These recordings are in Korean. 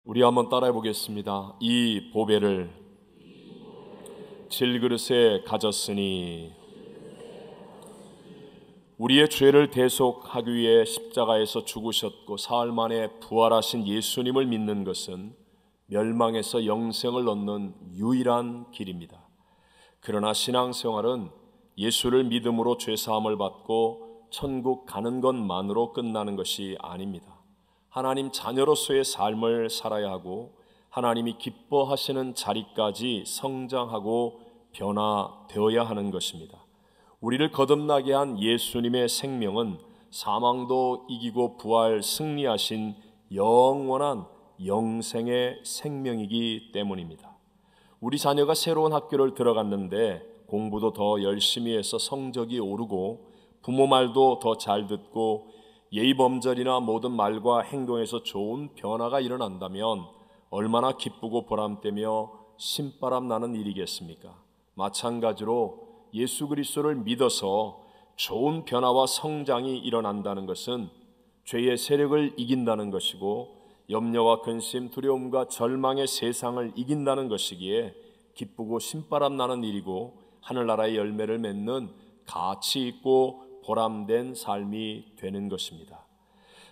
우리 한번 따라해 보겠습니다. 이 보배를 질그릇에 가졌으니 우리의 죄를 대속하기 위해 십자가에서 죽으셨고 사흘 만에 부활하신 예수님을 믿는 것은 멸망에서 영생을 얻는 유일한 길입니다. 그러나 신앙생활은 예수를 믿음으로 죄사함을 받고 천국 가는 것만으로 끝나는 것이 아닙니다. 하나님 자녀로서의 삶을 살아야 하고 하나님이 기뻐하시는 자리까지 성장하고 변화되어야 하는 것입니다. 우리를 거듭나게 한 예수님의 생명은 사망도 이기고 부활 승리하신 영원한 영생의 생명이기 때문입니다. 우리 자녀가 새로운 학교를 들어갔는데 공부도 더 열심히 해서 성적이 오르고 부모 말도 더 잘 듣고 예의범절이나 모든 말과 행동에서 좋은 변화가 일어난다면 얼마나 기쁘고 보람되며 신바람 나는 일이겠습니까? 마찬가지로 예수 그리스도를 믿어서 좋은 변화와 성장이 일어난다는 것은 죄의 세력을 이긴다는 것이고 염려와 근심, 두려움과 절망의 세상을 이긴다는 것이기에 기쁘고 신바람 나는 일이고 하늘나라의 열매를 맺는 가치 있고 보람된 삶이 되는 것입니다.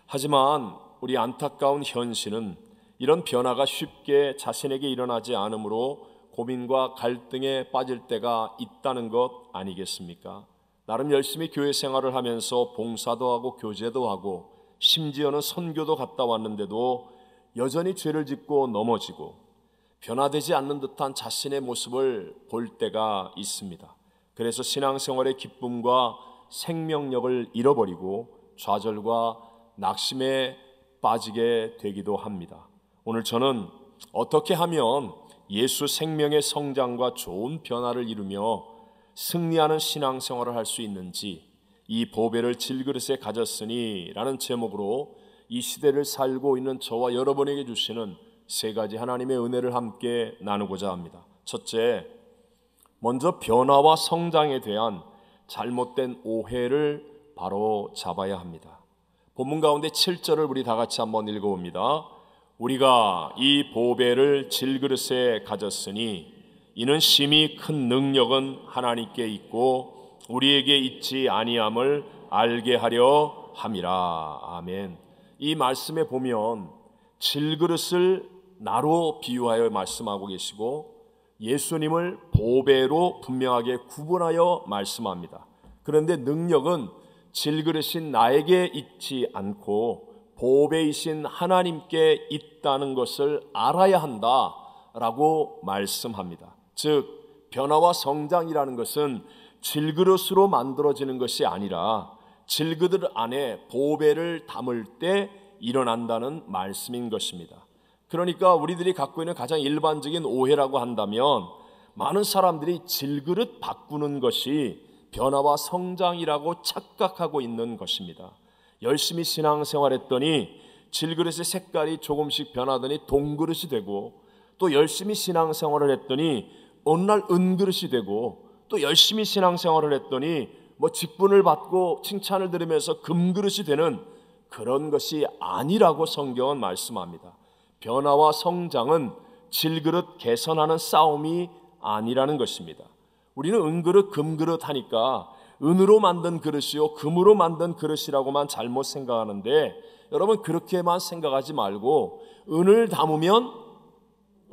하지만 우리 안타까운 현실은 이런 변화가 쉽게 자신에게 일어나지 않으므로 고민과 갈등에 빠질 때가 있다는 것 아니겠습니까? 나름 열심히 교회 생활을 하면서 봉사도 하고 교제도 하고 심지어는 선교도 갔다 왔는데도 여전히 죄를 짓고 넘어지고 변화되지 않는 듯한 자신의 모습을 볼 때가 있습니다. 그래서 신앙생활의 기쁨과 생명력을 잃어버리고 좌절과 낙심에 빠지게 되기도 합니다. 오늘 저는 어떻게 하면 예수 생명의 성장과 좋은 변화를 이루며 승리하는 신앙생활을 할 수 있는지, 이 보배를 질그릇에 가졌으니 라는 제목으로 이 시대를 살고 있는 저와 여러분에게 주시는 세 가지 하나님의 은혜를 함께 나누고자 합니다. 첫째, 먼저 변화와 성장에 대한 잘못된 오해를 바로 잡아야 합니다. 본문 가운데 7절을 우리 다 같이 한번 읽어봅니다. 우리가 이 보배를 질그릇에 가졌으니 이는 심히 큰 능력은 하나님께 있고 우리에게 있지 아니함을 알게 하려 함이라. 아멘. 이 말씀에 보면 질그릇을 나로 비유하여 말씀하고 계시고 예수님을 보배로 분명하게 구분하여 말씀합니다. 그런데 능력은 질그릇인 나에게 있지 않고 보배이신 하나님께 있다는 것을 알아야 한다라고 말씀합니다. 즉 변화와 성장이라는 것은 질그릇으로 만들어지는 것이 아니라 질그릇 안에 보배를 담을 때 일어난다는 말씀인 것입니다. 그러니까 우리들이 갖고 있는 가장 일반적인 오해라고 한다면 많은 사람들이 질그릇 바꾸는 것이 변화와 성장이라고 착각하고 있는 것입니다. 열심히 신앙생활했더니 질그릇의 색깔이 조금씩 변하더니 동그릇이 되고, 또 열심히 신앙생활을 했더니 어느 날 은그릇이 되고, 또 열심히 신앙생활을 했더니 직분을 받고 칭찬을 들으면서 금그릇이 되는 그런 것이 아니라고 성경은 말씀합니다. 변화와 성장은 질그릇 개선하는 싸움이 아니라는 것입니다. 우리는 은그릇, 금그릇 하니까 은으로 만든 그릇이요 금으로 만든 그릇이라고만 잘못 생각하는데, 여러분 그렇게만 생각하지 말고 은을 담으면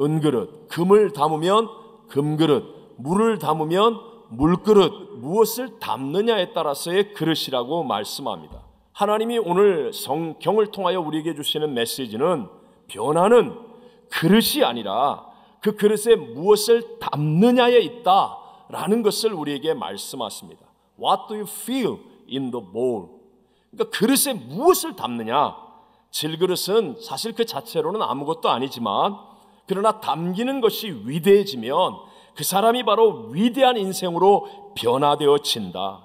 은그릇, 금을 담으면 금그릇, 물을 담으면 물그릇, 무엇을 담느냐에 따라서의 그릇이라고 말씀합니다. 하나님이 오늘 성경을 통하여 우리에게 주시는 메시지는 변화는 그릇이 아니라 그 그릇에 무엇을 담느냐에 있다라는 것을 우리에게 말씀하십니다. What do you feel in the bowl? 그러니까 그릇에 무엇을 담느냐? 질그릇은 사실 그 자체로는 아무것도 아니지만, 그러나 담기는 것이 위대해지면 그 사람이 바로 위대한 인생으로 변화되어진다.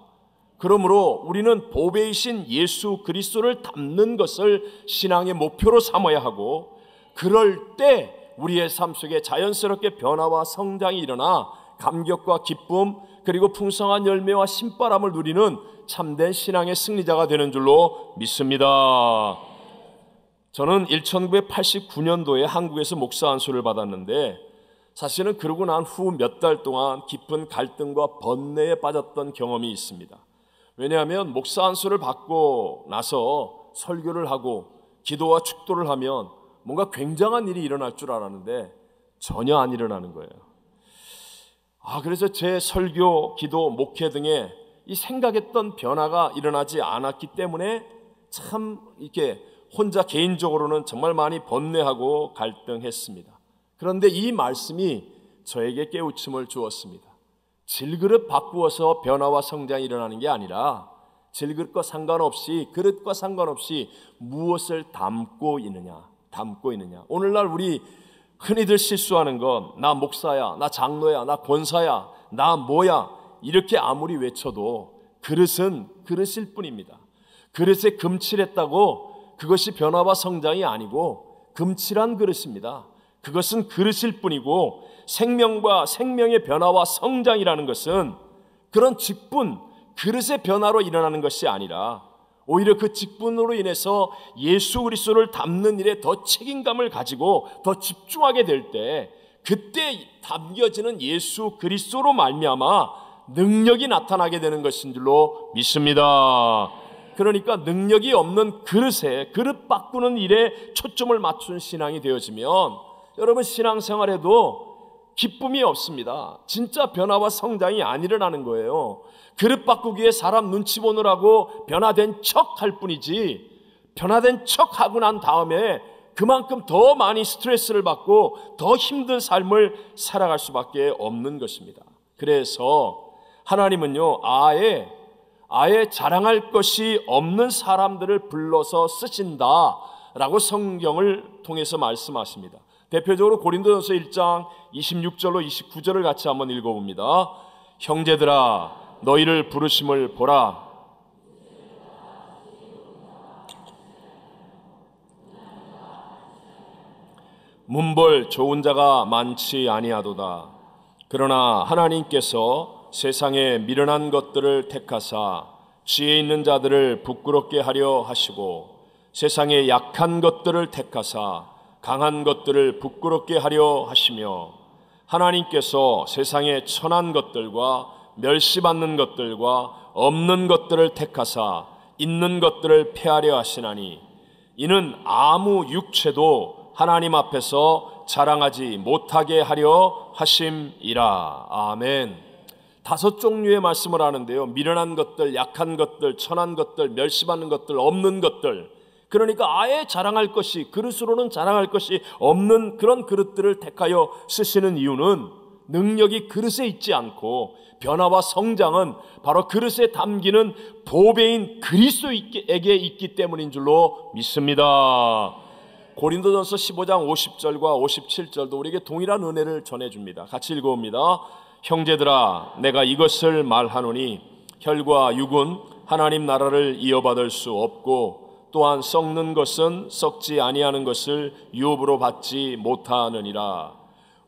그러므로 우리는 보배이신 예수 그리스도를 담는 것을 신앙의 목표로 삼아야 하고, 그럴 때 우리의 삶 속에 자연스럽게 변화와 성장이 일어나 감격과 기쁨, 그리고 풍성한 열매와 신바람을 누리는 참된 신앙의 승리자가 되는 줄로 믿습니다. 저는 1989년도에 한국에서 목사 안수를 받았는데 사실은 그러고 난 후 몇 달 동안 깊은 갈등과 번뇌에 빠졌던 경험이 있습니다. 왜냐하면 목사 안수를 받고 나서 설교를 하고 기도와 축도를 하면 뭔가 굉장한 일이 일어날 줄 알았는데 전혀 안 일어나는 거예요. 그래서 제 설교, 기도, 목회 등에 이 생각했던 변화가 일어나지 않았기 때문에 참 이렇게 혼자 개인적으로는 정말 많이 번뇌하고 갈등했습니다. 그런데 이 말씀이 저에게 깨우침을 주었습니다. 질그릇 바꾸어서 변화와 성장이 일어나는 게 아니라 질그릇과 상관없이, 그릇과 상관없이 무엇을 담고 있느냐. 오늘날 우리 흔히들 실수하는 건 나 목사야, 나 장로야, 나 권사야, 나 뭐야 이렇게 아무리 외쳐도 그릇은 그릇일 뿐입니다. 그릇에 금칠했다고 그것이 변화와 성장이 아니고 금칠한 그릇입니다. 그것은 그릇일 뿐이고 생명과 생명의 변화와 성장이라는 것은 그런 직분, 그릇의 변화로 일어나는 것이 아니라 오히려 그 직분으로 인해서 예수 그리스도를 담는 일에 더 책임감을 가지고 더 집중하게 될 때 그때 담겨지는 예수 그리스도로 말미암아 능력이 나타나게 되는 것인 줄로 믿습니다. 그러니까 능력이 없는 그릇에 그릇 바꾸는 일에 초점을 맞춘 신앙이 되어지면 여러분 신앙생활에도 기쁨이 없습니다. 진짜 변화와 성장이 안 일어나는 거예요. 그릇 바꾸기에 사람 눈치 보느라고 변화된 척 할 뿐이지 변화된 척 하고 난 다음에 그만큼 더 많이 스트레스를 받고 더 힘든 삶을 살아갈 수밖에 없는 것입니다. 그래서 하나님은요 아예 자랑할 것이 없는 사람들을 불러서 쓰신다라고 성경을 통해서 말씀하십니다. 대표적으로 고린도전서 1장 26절로 29절을 같이 한번 읽어봅니다. 형제들아 너희를 부르심을 보라. 문벌 좋은 자가 많지 아니하도다. 그러나 하나님께서 세상에 미련한 것들을 택하사 지혜 있는 자들을 부끄럽게 하려 하시고 세상에 약한 것들을 택하사 강한 것들을 부끄럽게 하려 하시며 하나님께서 세상에 천한 것들과 멸시받는 것들과 없는 것들을 택하사 있는 것들을 폐하려 하시나니 이는 아무 육체도 하나님 앞에서 자랑하지 못하게 하려 하심이라. 아멘. 5종류의 말씀을 하는데요. 미련한 것들, 약한 것들, 천한 것들, 멸시받는 것들, 없는 것들. 그러니까 아예 자랑할 것이, 그릇으로는 자랑할 것이 없는 그런 그릇들을 택하여 쓰시는 이유는 능력이 그릇에 있지 않고 변화와 성장은 바로 그릇에 담기는 보배인 그리스도에게 있기 때문인 줄로 믿습니다. 고린도전서 15장 50절과 57절도 우리에게 동일한 은혜를 전해줍니다. 같이 읽어봅니다. 형제들아 내가 이것을 말하노니 혈과 육은 하나님 나라를 이어받을 수 없고 또한 썩는 것은 썩지 아니하는 것을 유업으로 받지 못하느니라.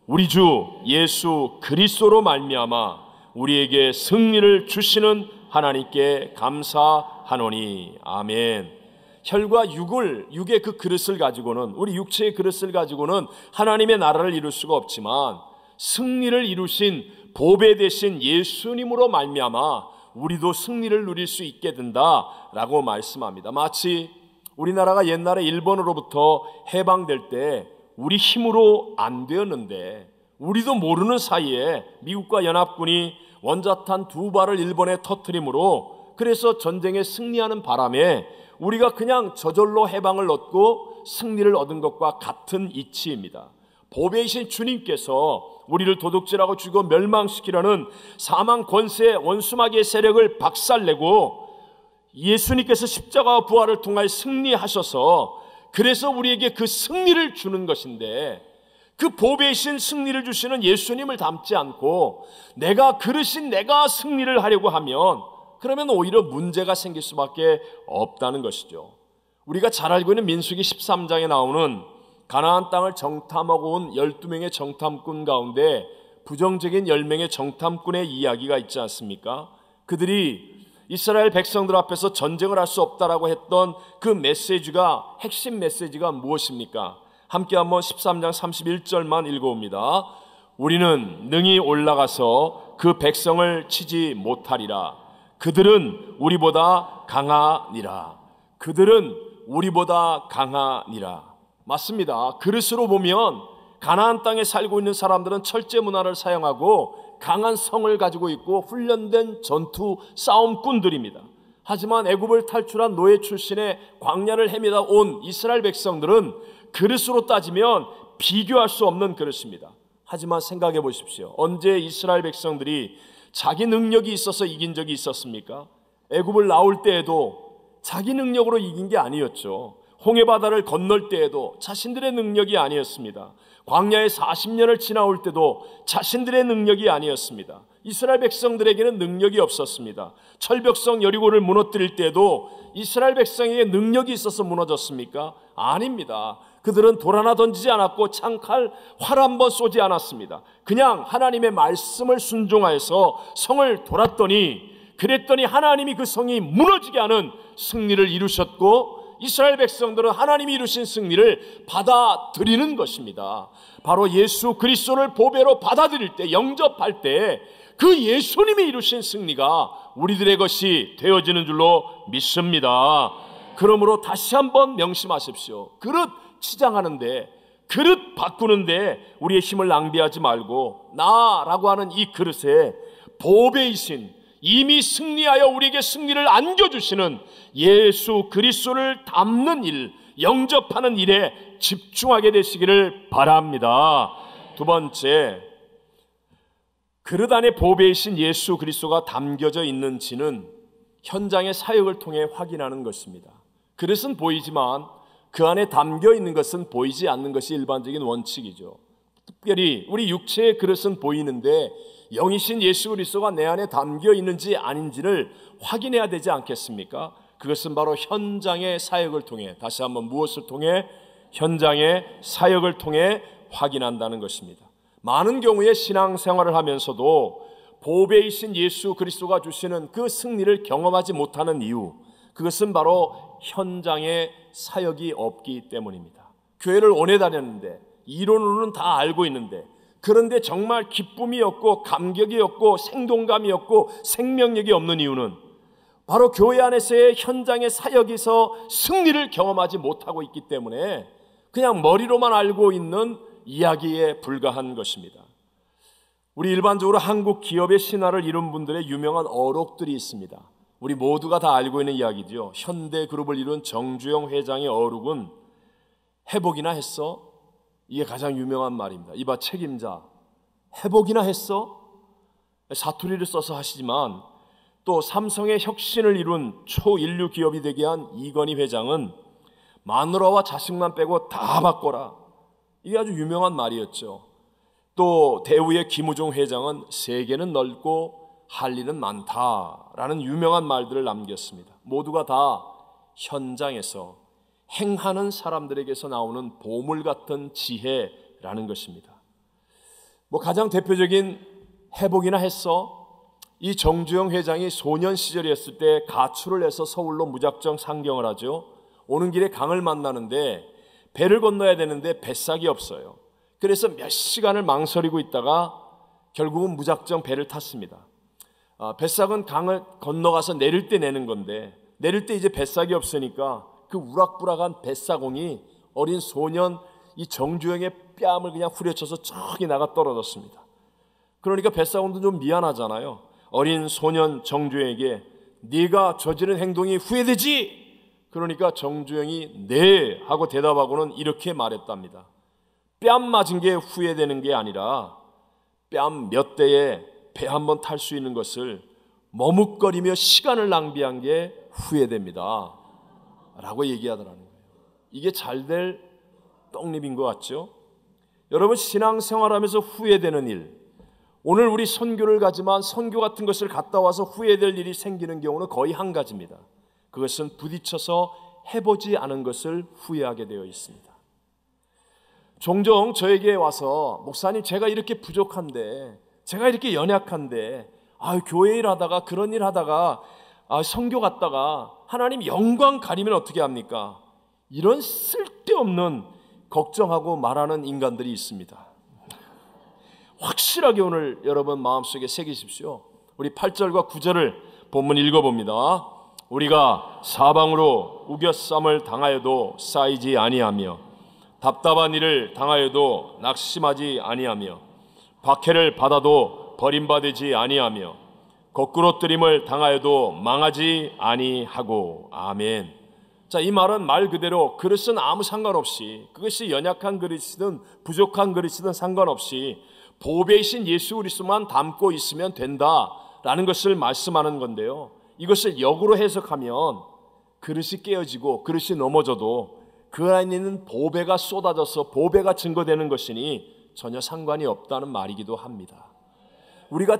우리 주 예수 그리스도로 말미암아 우리에게 승리를 주시는 하나님께 감사하노니. 아멘. 혈과 육의 그 그릇을 가지고는, 우리 육체의 그릇을 가지고는 하나님의 나라를 이룰 수가 없지만 승리를 이루신 보배 되신 예수님으로 말미암아 우리도 승리를 누릴 수 있게 된다라고 말씀합니다. 마치 우리나라가 옛날에 일본으로부터 해방될 때 우리 힘으로 안 되었는데 우리도 모르는 사이에 미국과 연합군이 원자탄 2발을 일본에 터뜨림으로 그래서 전쟁에 승리하는 바람에 우리가 그냥 저절로 해방을 얻고 승리를 얻은 것과 같은 이치입니다. 보배이신 주님께서 우리를 도둑질하고 죽이고 멸망시키려는 사망 권세 원수마귀의 세력을 박살내고 예수님께서 십자가와 부활을 통하여 승리하셔서 그래서 우리에게 그 승리를 주는 것인데 그 보배이신 승리를 주시는 예수님을 닮지 않고 내가 그릇인 내가 승리를 하려고 하면 그러면 오히려 문제가 생길 수밖에 없다는 것이죠. 우리가 잘 알고 있는 민수기 13장에 나오는 가나안 땅을 정탐하고 온 12명의 정탐꾼 가운데 부정적인 10명의 정탐꾼의 이야기가 있지 않습니까? 그들이 이스라엘 백성들 앞에서 전쟁을 할 수 없다라고 했던 그 메시지가, 핵심 메시지가 무엇입니까? 함께 한번 13장 31절만 읽어봅니다. 우리는 능히 올라가서 그 백성을 치지 못하리라. 그들은 우리보다 강하니라. 그들은 우리보다 강하니라. 맞습니다. 그릇으로 보면 가나안 땅에 살고 있는 사람들은 철제 문화를 사용하고 강한 성을 가지고 있고 훈련된 전투 싸움꾼들입니다. 하지만 애굽을 탈출한 노예 출신의 광야를 헤매다 온 이스라엘 백성들은 그릇으로 따지면 비교할 수 없는 그릇입니다. 하지만 생각해 보십시오. 언제 이스라엘 백성들이 자기 능력이 있어서 이긴 적이 있었습니까? 애굽을 나올 때에도 자기 능력으로 이긴 게 아니었죠. 홍해바다를 건널 때에도 자신들의 능력이 아니었습니다. 광야에 40년을 지나올 때도 자신들의 능력이 아니었습니다. 이스라엘 백성들에게는 능력이 없었습니다. 철벽성 여리고를 무너뜨릴 때도 이스라엘 백성에게 능력이 있어서 무너졌습니까? 아닙니다. 그들은 돌 하나 던지지 않았고 창칼 활 한 번 쏘지 않았습니다. 그냥 하나님의 말씀을 순종하여서 성을 그랬더니 하나님이 그 성이 무너지게 하는 승리를 이루셨고, 이스라엘 백성들은 하나님이 이루신 승리를 받아들이는 것입니다. 바로 예수 그리스도를 보배로 받아들일 때, 영접할 때 그 예수님이 이루신 승리가 우리들의 것이 되어지는 줄로 믿습니다. 그러므로 다시 한번 명심하십시오. 그릇 치장하는데, 그릇 바꾸는데 우리의 힘을 낭비하지 말고, 나라고 하는 이 그릇에 보배이신, 이미 승리하여 우리에게 승리를 안겨주시는 예수 그리스도를 담는 일, 영접하는 일에 집중하게 되시기를 바랍니다. 두 번째, 그릇 안에 보배이신 예수 그리스도가 담겨져 있는지는 현장의 사역을 통해 확인하는 것입니다. 그릇은 보이지만 그 안에 담겨 있는 것은 보이지 않는 것이 일반적인 원칙이죠. 특별히 우리 육체의 그릇은 보이는데 영이신 예수 그리스도가 내 안에 담겨 있는지 아닌지를 확인해야 되지 않겠습니까? 그것은 바로 현장의 사역을 통해, 다시 한번 무엇을 통해? 현장의 사역을 통해 확인한다는 것입니다. 많은 경우에 신앙생활을 하면서도 보배이신 예수 그리스도가 주시는 그 승리를 경험하지 못하는 이유, 그것은 바로 현장의 사역이 없기 때문입니다. 교회를 오래 다녔는데, 이론으로는 다 알고 있는데, 그런데 정말 기쁨이 없고 감격이 없고 생동감이 없고 생명력이 없는 이유는 바로 교회 안에서의 현장의 사역에서 승리를 경험하지 못하고 있기 때문에 그냥 머리로만 알고 있는 이야기에 불과한 것입니다. 우리 일반적으로 한국 기업의 신화를 이룬 분들의 유명한 어록들이 있습니다. 우리 모두가 다 알고 있는 이야기죠. 현대그룹을 이룬 정주영 회장의 어록은 회복이나 했어? 이게 가장 유명한 말입니다. 이봐 책임자, 회복이나 했어? 사투리를 써서 하시지만, 또 삼성의 혁신을 이룬 초인류 기업이 되게 한 이건희 회장은 마누라와 자식만 빼고 다 바꿔라. 이게 아주 유명한 말이었죠. 또 대우의 김우중 회장은 세계는 넓고 할 일은 많다라는 유명한 말들을 남겼습니다. 모두가 다 현장에서 행하는 사람들에게서 나오는 보물 같은 지혜라는 것입니다. 가장 대표적인 회복이나 했어? 이 정주영 회장이 소년 시절이었을 때 가출을 해서 서울로 무작정 상경을 하죠. 오는 길에 강을 만나는데 배를 건너야 되는데 뱃삭이 없어요. 그래서 몇 시간을 망설이고 있다가 결국은 무작정 배를 탔습니다. 뱃삭은 강을 건너가서 내릴 때 내는 건데, 내릴 때 이제 뱃삭이 없으니까 그 우락부락한 뱃사공이 어린 소년 이 정주영의 뺨을 그냥 후려쳐서 저기 나가 떨어졌습니다. 그러니까 뱃사공도 좀 미안하잖아요. 어린 소년 정주영에게 네가 저지른 행동이 후회되지? 그러니까 정주영이 네 하고 대답하고는 이렇게 말했답니다. 뺨 맞은 게 후회되는 게 아니라 뺨 몇 대에 배 한 번 탈 수 있는 것을 머뭇거리며 시간을 낭비한 게 후회됩니다 라고 얘기하더라는 거예요. 이게 잘 될 떡잎인 것 같죠? 여러분, 신앙생활하면서 후회되는 일, 오늘 우리 선교를 가지만 선교 같은 것을 갔다 와서 후회될 일이 생기는 경우는 거의 한 가지입니다. 그것은 부딪혀서 해보지 않은 것을 후회하게 되어 있습니다. 종종 저에게 와서 목사님 제가 이렇게 부족한데, 제가 이렇게 연약한데, 교회 일 하다가 그런 일 하다가 선교 갔다가 하나님 영광 가리면 어떻게 합니까? 이런 쓸데없는 걱정하고 말하는 인간들이 있습니다. 확실하게 오늘 여러분 마음속에 새기십시오. 우리 8절과 9절을 본문 읽어봅니다. 우리가 사방으로 우겨쌈을 당하여도 쌓이지 아니하며 답답한 일을 당하여도 낙심하지 아니하며 박해를 받아도 버림받지 아니하며 거꾸로뜨림을 당하여도 망하지 아니하고. 아멘. 자, 이 말은 말 그대로 그릇은 아무 상관없이, 그것이 연약한 그릇이든 부족한 그릇이든 상관없이 보배이신 예수 그리스도만 담고 있으면 된다라는 것을 말씀하는 건데요, 이것을 역으로 해석하면 그릇이 깨어지고 그릇이 넘어져도 그 안에 있는 보배가 쏟아져서 보배가 증거되는 것이니 전혀 상관이 없다는 말이기도 합니다. 우리가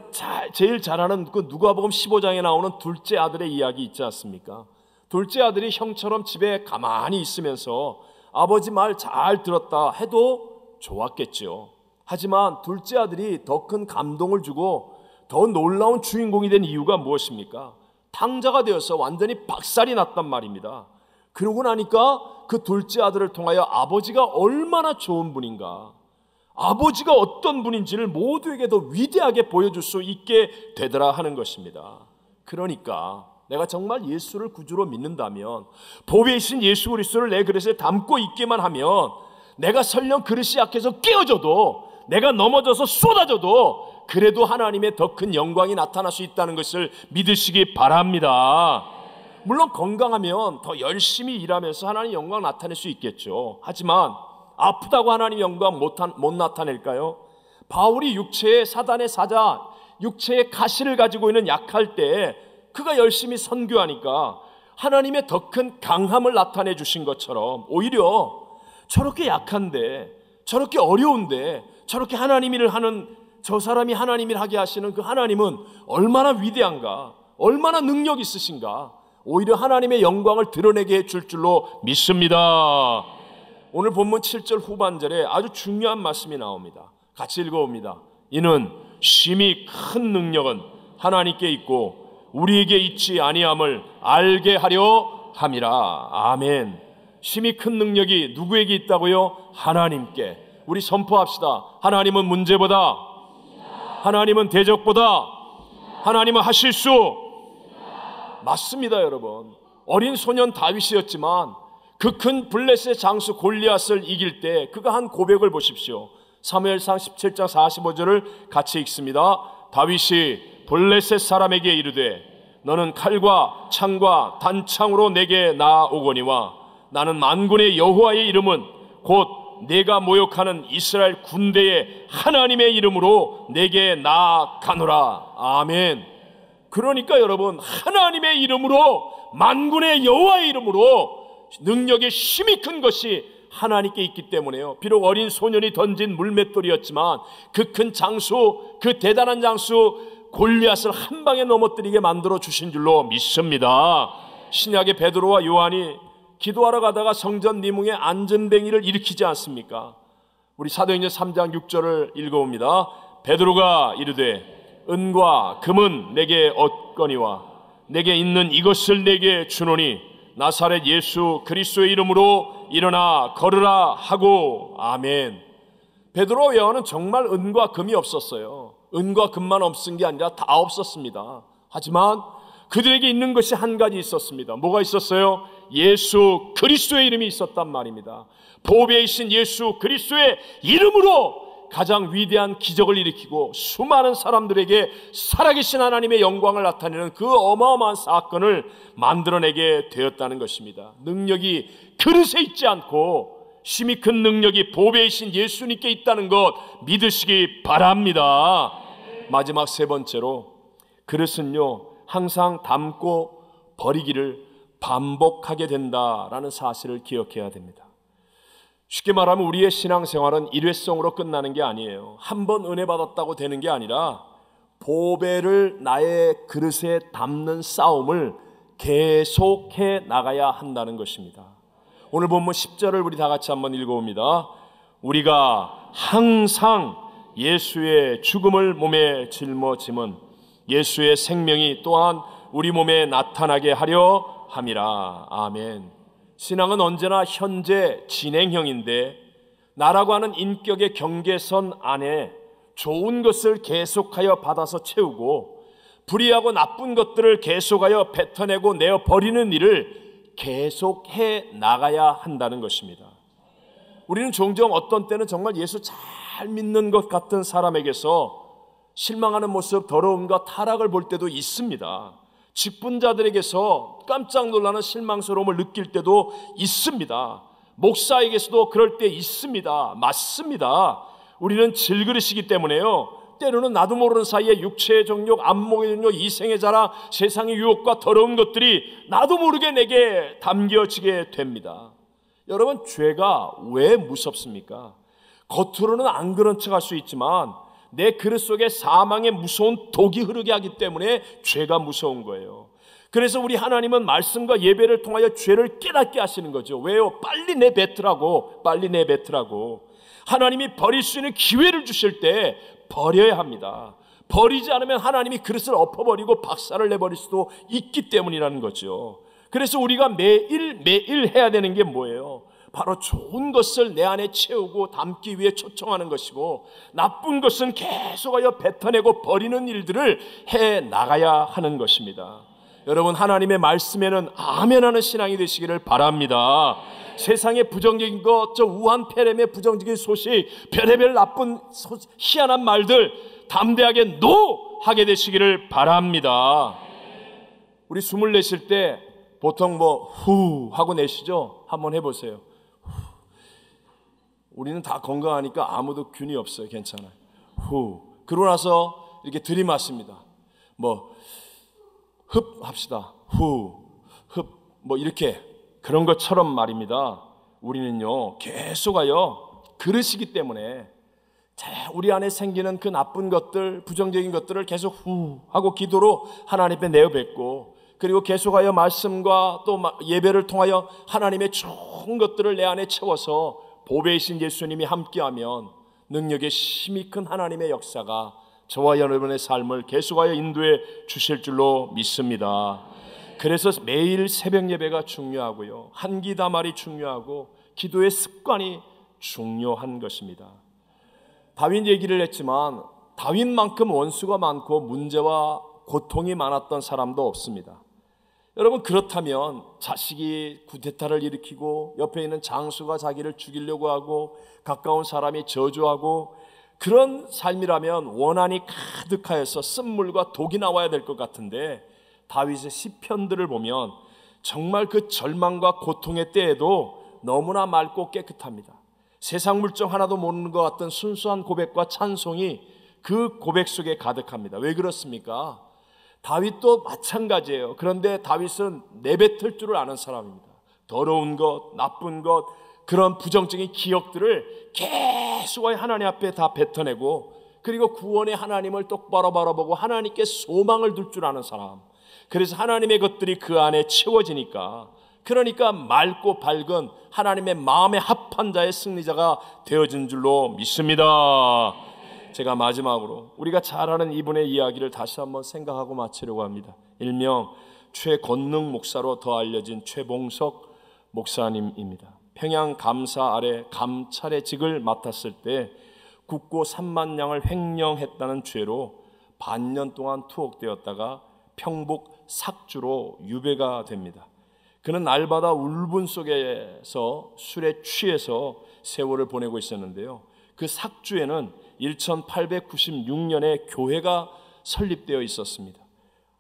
제일 잘 아는 그 누가복음 15장에 나오는 둘째 아들의 이야기 있지 않습니까? 둘째 아들이 형처럼 집에 가만히 있으면서 아버지 말 잘 들었다 해도 좋았겠죠. 하지만 둘째 아들이 더 큰 감동을 주고 더 놀라운 주인공이 된 이유가 무엇입니까? 탕자가 되어서 완전히 박살이 났단 말입니다. 그러고 나니까 그 둘째 아들을 통하여 아버지가 얼마나 좋은 분인가, 아버지가 어떤 분인지를 모두에게 더 위대하게 보여줄 수 있게 되더라 하는 것입니다. 그러니까 내가 정말 예수를 구주로 믿는다면, 보배이신 예수 그리스도를 내 그릇에 담고 있기만 하면, 내가 설령 그릇이 약해서 깨어져도, 내가 넘어져서 쏟아져도 그래도 하나님의 더 큰 영광이 나타날 수 있다는 것을 믿으시기 바랍니다. 물론 건강하면 더 열심히 일하면서 하나님 영광 나타낼 수 있겠죠. 하지만 아프다고 하나님 영광 못 나타낼까요? 바울이 육체의 사단의 사자, 육체의 가시를 가지고 있는 약할 때 그가 열심히 선교하니까 하나님의 더 큰 강함을 나타내 주신 것처럼, 오히려 저렇게 약한데, 저렇게 어려운데 저렇게 하나님 일을 하는 저 사람이 하나님 일 하게 하시는 그 하나님은 얼마나 위대한가, 얼마나 능력 있으신가, 오히려 하나님의 영광을 드러내게 해줄 줄로 믿습니다. 오늘 본문 7절 후반절에 아주 중요한 말씀이 나옵니다. 같이 읽어봅니다. 이는 심히 큰 능력은 하나님께 있고 우리에게 있지 아니함을 알게 하려 함이라. 아멘. 심히 큰 능력이 누구에게 있다고요? 하나님께. 우리 선포합시다. 하나님은 문제보다, 하나님은 대적보다, 하나님은 하실 수. 맞습니다, 여러분. 어린 소년 다윗이었지만 그 큰 블레셋 장수 골리앗을 이길 때 그가 한 고백을 보십시오. 사무엘상 17장 45절을 같이 읽습니다. 다윗이 블레셋 사람에게 이르되 너는 칼과 창과 단창으로 내게 나아오거니와 나는 만군의 여호와의 이름은 곧 내가 모욕하는 이스라엘 군대의 하나님의 이름으로 내게 나아가노라. 아멘. 그러니까 여러분, 하나님의 이름으로, 만군의 여호와의 이름으로 능력의 힘이 큰 것이 하나님께 있기 때문에요. 비록 어린 소년이 던진 물맷돌이었지만 그 큰 장수, 그 대단한 장수 골리앗을 한 방에 넘어뜨리게 만들어 주신 줄로 믿습니다. 신약의 베드로와 요한이 기도하러 가다가 성전 미문에 안전뱅이를 일으키지 않습니까? 우리 사도행전 3장 6절을 읽어봅니다. 베드로가 이르되 은과 금은 내게 얻거니와 내게 있는 이것을 내게 주노니 나사렛 예수 그리스도의 이름으로 일어나 걸으라 하고. 아멘. 베드로와 요한은 정말 은과 금이 없었어요. 은과 금만 없은 게 아니라 다 없었습니다. 하지만 그들에게 있는 것이 한 가지 있었습니다. 뭐가 있었어요? 예수 그리스도의 이름이 있었단 말입니다. 보배이신 예수 그리스도의 이름으로 가장 위대한 기적을 일으키고 수많은 사람들에게 살아계신 하나님의 영광을 나타내는 그 어마어마한 사건을 만들어내게 되었다는 것입니다. 능력이 그릇에 있지 않고 힘이 큰 능력이 보배이신 예수님께 있다는 것 믿으시기 바랍니다. 마지막 세 번째로, 그릇은요 항상 담고 버리기를 반복하게 된다라는 사실을 기억해야 됩니다. 쉽게 말하면 우리의 신앙생활은 일회성으로 끝나는 게 아니에요. 한 번 은혜 받았다고 되는 게 아니라 보배를 나의 그릇에 담는 싸움을 계속해 나가야 한다는 것입니다. 오늘 본문 10절을 우리 다 같이 한번 읽어봅니다. 우리가 항상 예수의 죽음을 몸에 짊어짐은 예수의 생명이 또한 우리 몸에 나타나게 하려 함이라. 아멘. 신앙은 언제나 현재 진행형인데 나라고 하는 인격의 경계선 안에 좋은 것을 계속하여 받아서 채우고 불의하고 나쁜 것들을 계속하여 뱉어내고 내어버리는 일을 계속해 나가야 한다는 것입니다. 우리는 종종 어떤 때는 정말 예수 잘 믿는 것 같은 사람에게서 실망하는 모습, 더러움과 타락을 볼 때도 있습니다. 직분자들에게서 깜짝 놀라는 실망스러움을 느낄 때도 있습니다. 목사에게서도 그럴 때 있습니다. 맞습니다. 우리는 질그릇이기 때문에요, 때로는 나도 모르는 사이에 육체의 정욕, 안목의 정욕, 이생의 자랑, 세상의 유혹과 더러운 것들이 나도 모르게 내게 담겨지게 됩니다. 여러분, 죄가 왜 무섭습니까? 겉으로는 안 그런 척 할 수 있지만 내 그릇 속에 사망의 무서운 독이 흐르게 하기 때문에 죄가 무서운 거예요. 그래서 우리 하나님은 말씀과 예배를 통하여 죄를 깨닫게 하시는 거죠. 왜요? 빨리 내뱉으라고, 빨리 내뱉으라고. 하나님이 버릴 수 있는 기회를 주실 때 버려야 합니다. 버리지 않으면 하나님이 그릇을 엎어버리고 박살을 내버릴 수도 있기 때문이라는 거죠. 그래서 우리가 매일 해야 되는 게 뭐예요? 바로 좋은 것을 내 안에 채우고 담기 위해 초청하는 것이고, 나쁜 것은 계속하여 뱉어내고 버리는 일들을 해 나가야 하는 것입니다. 여러분, 하나님의 말씀에는 아멘하는 신앙이 되시기를 바랍니다. 세상의 부정적인 것, 저 우한 폐렴의 부정적인 소식, 별의별 나쁜 희한한 말들 담대하게 노 하게 되시기를 바랍니다. 우리 숨을 내쉴 때 보통 후 하고 내쉬죠? 한번 해보세요. 우리는 다 건강하니까 아무도 균이 없어요. 괜찮아요. 후. 그러고 나서 이렇게 들이마십니다. 흡 합시다. 후, 흡. 이렇게 그런 것처럼 말입니다. 우리는요, 계속하여 그릇이기 때문에 우리 안에 생기는 그 나쁜 것들, 부정적인 것들을 계속 후 하고 기도로 하나님 앞에 내어뱉고, 그리고 계속하여 말씀과 또 예배를 통하여 하나님의 좋은 것들을 내 안에 채워서 보배이신 예수님이 함께하면 능력의 힘이 큰 하나님의 역사가 저와 여러분의 삶을 계속하여 인도해 주실 줄로 믿습니다. 그래서 매일 새벽 예배가 중요하고요, 한기다말이 중요하고 기도의 습관이 중요한 것입니다. 다윗 얘기를 했지만 다윗만큼 원수가 많고 문제와 고통이 많았던 사람도 없습니다. 여러분, 그렇다면 자식이 쿠데타를 일으키고 옆에 있는 장수가 자기를 죽이려고 하고 가까운 사람이 저주하고 그런 삶이라면 원한이 가득하여서 쓴물과 독이 나와야 될 것 같은데, 다윗의 시편들을 보면 정말 그 절망과 고통의 때에도 너무나 맑고 깨끗합니다. 세상 물정 하나도 모르는 것 같던 순수한 고백과 찬송이 그 고백 속에 가득합니다. 왜 그렇습니까? 다윗도 마찬가지예요. 그런데 다윗은 내뱉을 줄을 아는 사람입니다. 더러운 것, 나쁜 것, 그런 부정적인 기억들을 계속 하나님 앞에 다 뱉어내고, 그리고 구원의 하나님을 똑바로 바라보고 하나님께 소망을 둘 줄 아는 사람. 그래서 하나님의 것들이 그 안에 채워지니까, 그러니까 맑고 밝은 하나님의 마음에 합한 자의 승리자가 되어진 줄로 믿습니다. 제가 마지막으로 우리가 잘 아는 이분의 이야기를 다시 한번 생각하고 마치려고 합니다. 일명 최건능 목사로 더 알려진 최봉석 목사님입니다. 평양 감사 아래 감찰의직을 맡았을 때 국고 3만 냥을 횡령했다는 죄로 반년 동안 투옥되었다가 평북 삭주로 유배가 됩니다. 그는 날마다 울분 속에서 술에 취해서 세월을 보내고 있었는데요, 그 삭주에는 1896년에 교회가 설립되어 있었습니다.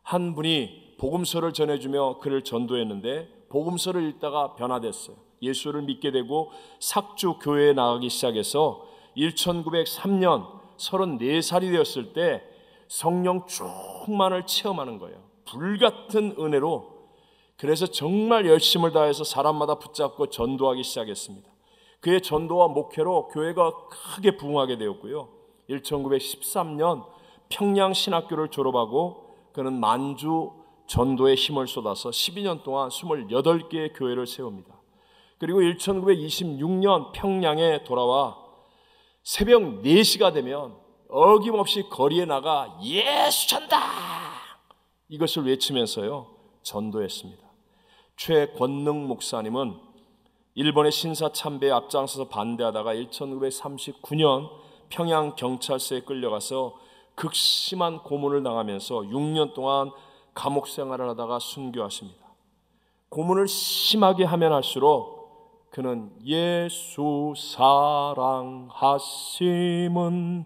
한 분이 복음서를 전해주며 그를 전도했는데 복음서를 읽다가 변화됐어요. 예수를 믿게 되고 삭주 교회에 나가기 시작해서 1903년 34살이 되었을 때 성령 충만을 체험하는 거예요. 불같은 은혜로. 그래서 정말 열심을 다해서 사람마다 붙잡고 전도하기 시작했습니다. 그의 전도와 목회로 교회가 크게 부흥하게 되었고요, 1913년 평양신학교를 졸업하고 그는 만주 전도에 힘을 쏟아서 12년 동안 28개의 교회를 세웁니다. 그리고 1926년 평양에 돌아와 새벽 4시가 되면 어김없이 거리에 나가 예수 천다! 이것을 외치면서요 전도했습니다. 최권능 목사님은 일본의 신사 참배에 앞장서서 반대하다가 1939년 평양 경찰서에 끌려가서 극심한 고문을 당하면서 6년 동안 감옥 생활을 하다가 순교하십니다. 고문을 심하게 하면 할수록 그는 예수 사랑하심은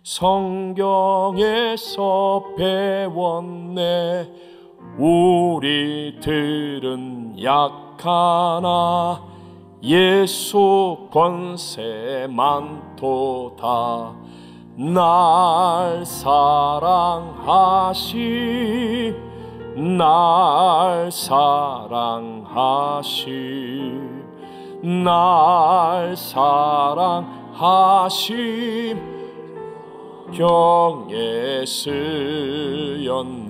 성경에서 배웠네. 우리들은 약하나 예수 권세 많도다. 날 사랑하시 날 사랑하시 날 사랑하시 경에 쓰였네.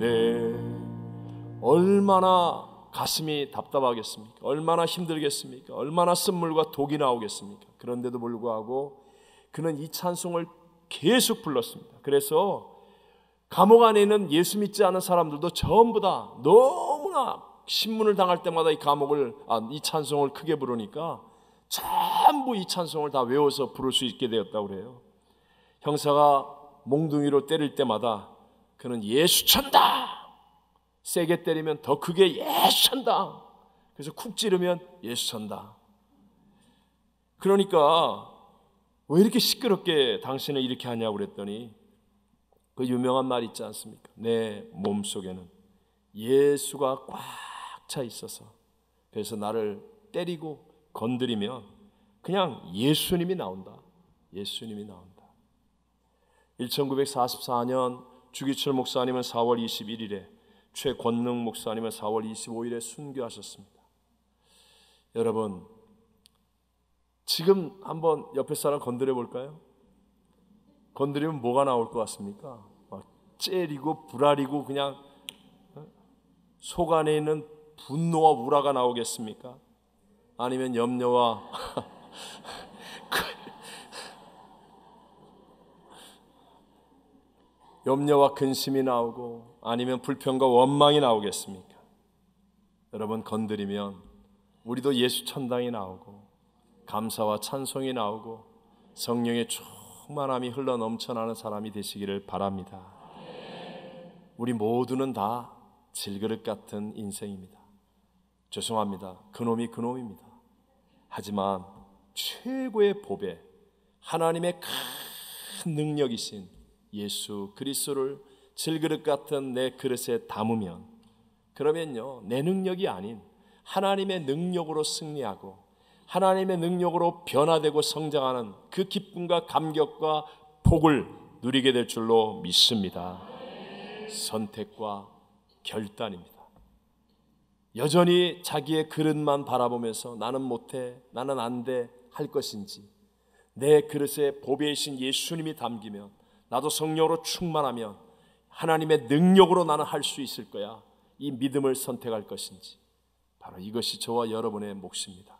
얼마나 가슴이 답답하겠습니까? 얼마나 힘들겠습니까? 얼마나 쓴물과 독이 나오겠습니까? 그런데도 불구하고 그는 이 찬송을 계속 불렀습니다. 그래서 감옥 안에 있는 예수 믿지 않은 사람들도 전부 다 너무나 신문을 당할 때마다 이 찬송을 크게 부르니까 전부 이 찬송을 다 외워서 부를 수 있게 되었다고 그래요. 형사가 몽둥이로 때릴 때마다 그는 예수 천다! 세게 때리면 더 크게 예수 천다! 그래서 쿡 찌르면 예수 천다. 그러니까 왜 이렇게 시끄럽게 당신은 이렇게 하냐고 그랬더니 그 유명한 말 있지 않습니까? 내 몸속에는 예수가 꽉 차 있어서 그래서 나를 때리고 건드리면 그냥 예수님이 나온다. 예수님이 나온다. 1944년 주기철 목사님은 4월 21일에 최권능 목사님은 4월 25일에 순교하셨습니다. 여러분 지금 한번 옆에 사람 건드려 볼까요? 건드리면 뭐가 나올 것 같습니까? 막 째리고 불아리고 그냥 속 안에 있는 분노와 우라가 나오겠습니까? 아니면 염려와 염려와 근심이 나오고 아니면 불평과 원망이 나오겠습니까? 여러분 건드리면 우리도 예수 천당이 나오고 감사와 찬송이 나오고 성령의 충만함이 흘러 넘쳐나는 사람이 되시기를 바랍니다. 우리 모두는 다 질그릇 같은 인생입니다. 죄송합니다. 그놈이 그놈입니다. 하지만 최고의 보배 하나님의 큰 능력이신 예수 그리스도를 질그릇 같은 내 그릇에 담으면 그러면요 내 능력이 아닌 하나님의 능력으로 승리하고 하나님의 능력으로 변화되고 성장하는 그 기쁨과 감격과 복을 누리게 될 줄로 믿습니다. 선택과 결단입니다. 여전히 자기의 그릇만 바라보면서 나는 못해, 나는 안 돼 할 것인지 내 그릇에 보배이신 예수님이 담기면 나도 성령으로 충만하면 하나님의 능력으로 나는 할 수 있을 거야. 이 믿음을 선택할 것인지 바로 이것이 저와 여러분의 몫입니다.